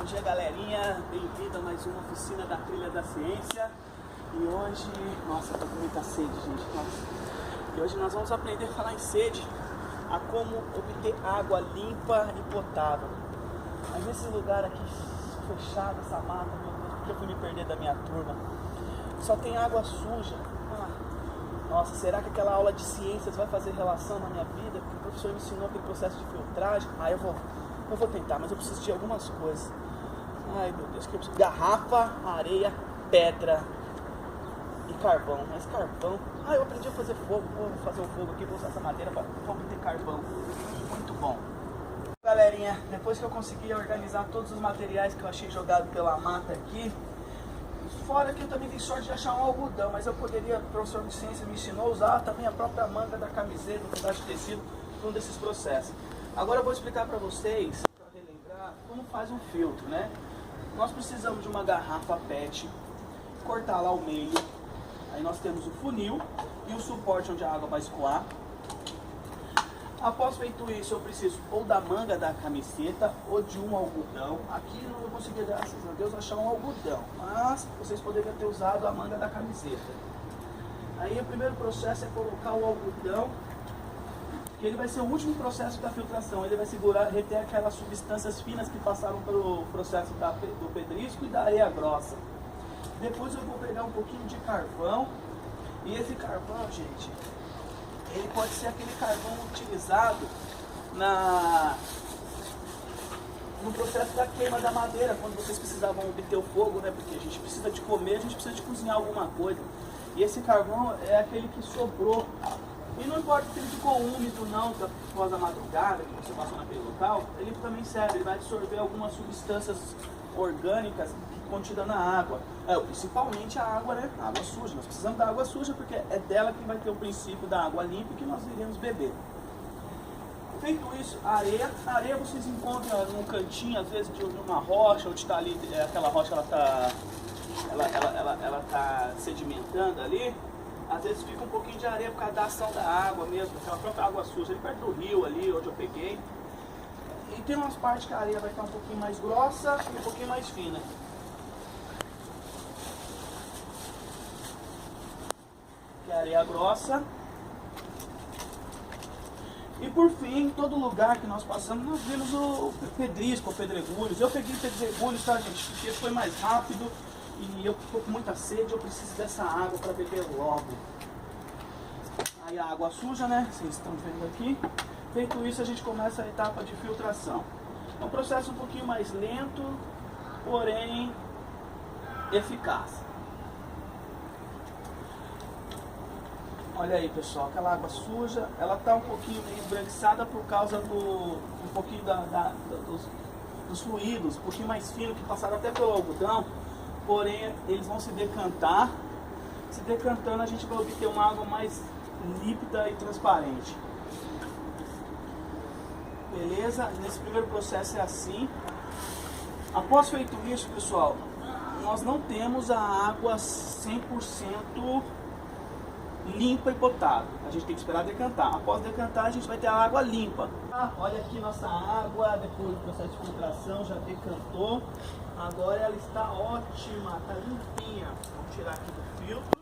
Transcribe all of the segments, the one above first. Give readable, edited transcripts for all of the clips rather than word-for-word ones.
Bom dia, galerinha, bem-vindo a mais uma oficina da Trilha da Ciência. E hoje, nossa, tô com muita sede, gente, nossa. E hoje nós vamos aprender a falar em sede, a como obter água limpa e potável. Mas nesse lugar aqui fechado, essa mata, meu Deus, porque eu fui me perder da minha turma, só tem água suja. Nossa, será que aquela aula de ciências vai fazer relação na minha vida? Porque o professor me ensinou aquele processo de filtragem. Eu vou tentar, mas eu preciso de algumas coisas. Ai, meu Deus, que eu preciso. Garrafa, areia, pedra e carvão. Mas carvão... eu aprendi a fazer fogo. Vou fazer o fogo aqui, vou usar essa madeira para obter carvão. Muito bom. Galerinha, depois que eu consegui organizar todos os materiais que eu achei jogado pela mata aqui, fora que eu também dei sorte de achar um algodão, mas eu poderia, o professor de ciência me ensinou a usar também a própria manga da camiseta, um pedaço de tecido, um desses processos. Agora eu vou explicar para vocês, para relembrar, como faz um filtro, né? Nós precisamos de uma garrafa PET, cortar lá o meio, aí nós temos o funil e o suporte onde a água vai escoar. Após feito isso, eu preciso ou da manga da camiseta ou de um algodão. Aqui não vou conseguir, graças a Deus, achar um algodão, mas vocês poderiam ter usado a manga da camiseta. Aí o primeiro processo é colocar o algodão, que ele vai ser o último processo da filtração. Ele vai segurar, reter aquelas substâncias finas que passaram pelo processo do pedrisco e da areia grossa. Depois eu vou pegar um pouquinho de carvão, e esse carvão, gente, ele pode ser aquele carvão utilizado no processo da queima da madeira, quando vocês precisavam obter o fogo, né? Porque a gente precisa de comer, a gente precisa de cozinhar alguma coisa. E esse carvão é aquele que sobrou. E não importa se ele ficou úmido não, após a madrugada que você passou naquele local, ele também serve, ele vai absorver algumas substâncias orgânicas contidas na água. Principalmente a água, né? A água suja. Nós precisamos da água suja porque é dela que vai ter o princípio da água limpa que nós iremos beber. Feito isso, a areia vocês encontram num cantinho, às vezes de uma rocha, onde está ali, aquela rocha ela tá sedimentando ali. Às vezes fica um pouquinho de areia por causa da ação da água mesmo, aquela própria água suja, ali perto do rio ali, onde eu peguei. E tem umas partes que a areia vai ficar um pouquinho mais grossa e um pouquinho mais fina. Que é a areia grossa. E por fim, em todo lugar que nós passamos, nós vimos o pedrisco, o pedregulhos. Eu peguei pedregulhos, tá, gente? Porque foi mais rápido. E eu estou com muita sede, eu preciso dessa água para beber logo. Aí a água suja, né? Vocês estão vendo aqui. Feito isso, a gente começa a etapa de filtração. É um processo um pouquinho mais lento, porém eficaz. Olha aí, pessoal, aquela água suja, ela está um pouquinho meio esbranquiçada por causa um pouquinho dos fluidos, um pouquinho mais fino, que passaram até pelo algodão. Porém, eles vão se decantar. Se decantando, a gente vai obter uma água mais límpida e transparente. Beleza? Nesse primeiro processo é assim. Após feito isso, pessoal, nós não temos a água 100% limpa e potável. A gente tem que esperar decantar. Após decantar, a gente vai ter a água limpa. Olha aqui nossa água, depois do processo de filtração, já decantou. Agora ela está ótima, está limpinha. Vamos tirar aqui do filtro.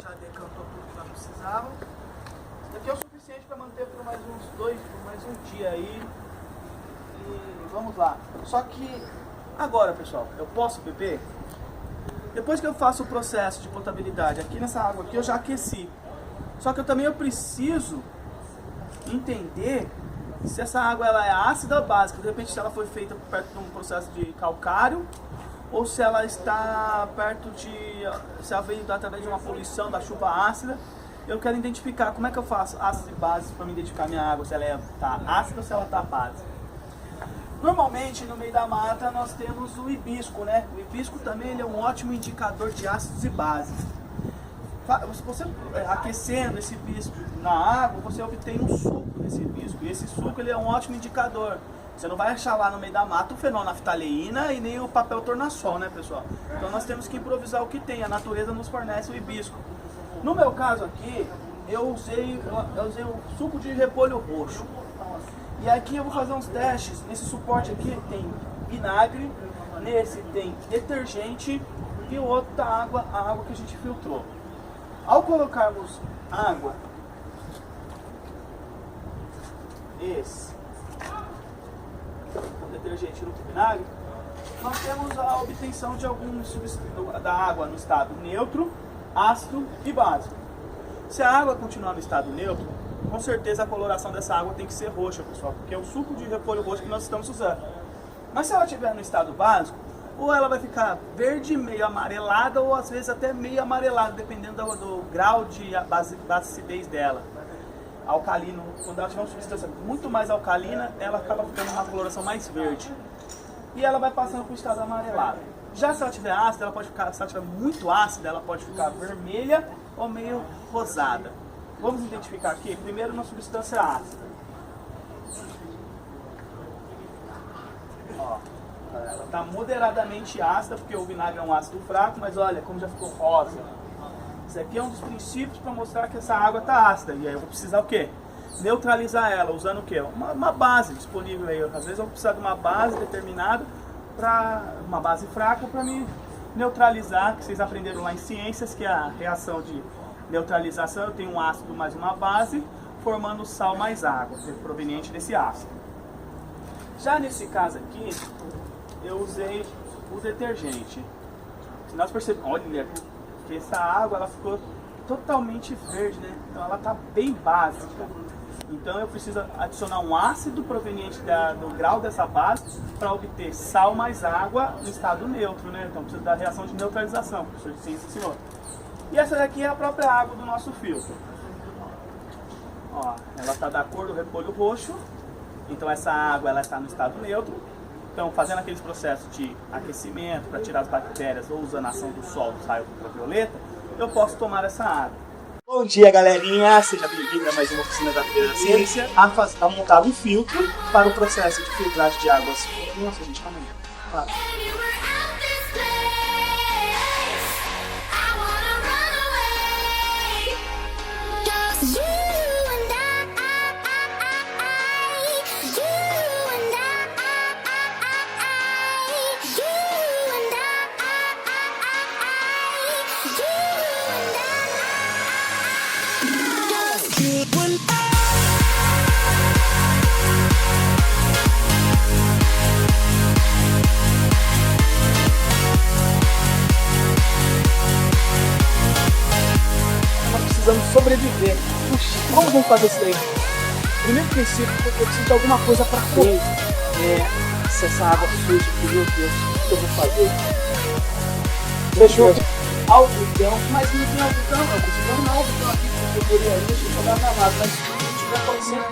Já decantou tudo que nós precisávamos. Isso daqui é o suficiente para manter por mais um dia aí. E vamos lá. Só que agora, pessoal, eu posso beber? Depois que eu faço o processo de potabilidade, aqui nessa água aqui eu já aqueci. Só que eu preciso entender se essa água ela é ácida ou básica. De repente, se ela foi feita perto de um processo de calcário, ou se ela está perto se ela veio através de uma poluição da chuva ácida. Eu quero identificar como é que eu faço ácidos e bases para me identificar minha água, se ela está ácida ou se ela está básica. Normalmente, no meio da mata, nós temos o hibisco, né? O hibisco também ele é um ótimo indicador de ácidos e bases. Você aquecendo esse hibisco na água, você obtém um suco desse hibisco. E esse suco ele é um ótimo indicador. Você não vai achar lá no meio da mata o fenolnaftaleína e nem o papel tornassol, né, pessoal? Então nós temos que improvisar o que tem. A natureza nos fornece o hibisco. No meu caso aqui, eu usei o suco de repolho roxo. E aqui eu vou fazer uns testes. Nesse suporte aqui tem vinagre, nesse tem detergente e o outro tá a água que a gente filtrou. Ao colocarmos água, esse o detergente no vinagre, nós temos a obtenção de da água no estado neutro, ácido e básico. Se a água continuar no estado neutro, com certeza a coloração dessa água tem que ser roxa, pessoal, porque é o suco de repolho roxo que nós estamos usando. Mas se ela estiver no estado básico, ou ela vai ficar verde, meio amarelada, ou às vezes até meio amarelada, dependendo do grau de acidez dela. Alcalino, quando ela tiver uma substância muito mais alcalina, ela acaba ficando uma coloração mais verde. E ela vai passando para o estado amarelado. Já se ela tiver ácida, se ela tiver muito ácida, ela pode ficar vermelha ou meio rosada. Vamos identificar aqui, primeiro, uma substância ácida. Ó, ela está moderadamente ácida, porque o vinagre é um ácido fraco, mas olha como já ficou rosa. Isso aqui é um dos princípios para mostrar que essa água está ácida. E aí eu vou precisar o quê? Neutralizar ela, usando o quê? Uma base disponível aí. Às vezes eu vou precisar de uma base determinada, uma base fraca, para me neutralizar, que vocês aprenderam lá em ciências, que é a reação de neutralização. Eu tenho um ácido mais uma base, formando sal mais água, proveniente desse ácido. Já nesse caso aqui, eu usei o detergente. Se nós percebemos, olha, que essa água ela ficou totalmente verde, né? Então ela está bem básica. Então eu preciso adicionar um ácido proveniente do grau dessa base para obter sal mais água no estado neutro, né? Então precisa da reação de neutralização, o professor de ciência ensinou. E essa daqui é a própria água do nosso filtro. Ó, ela está da cor do repolho roxo, então essa água ela está no estado neutro. Então, fazendo aqueles processos de aquecimento para tirar as bactérias ou usando a ação do sol, do raio ultravioleta, eu posso tomar essa água. Bom dia, galerinha! Seja bem-vindo a mais uma oficina da Feira da Ciência. A montar um filtro para o processo de filtragem de águas. Nossa, gente, calma aí. Claro. Precisamos sobreviver. Puxa, como vamos fazer isso daí? Primeiro princípio, eu preciso de alguma coisa para comer. Se essa água suja, meu Deus, o que eu vou fazer? Fechou? Algodão, mas não tem algodão, eu consigo um algodão aqui, porque eu poderia ali, deixa eu jogar na lata, mas se não tiver, pode ser.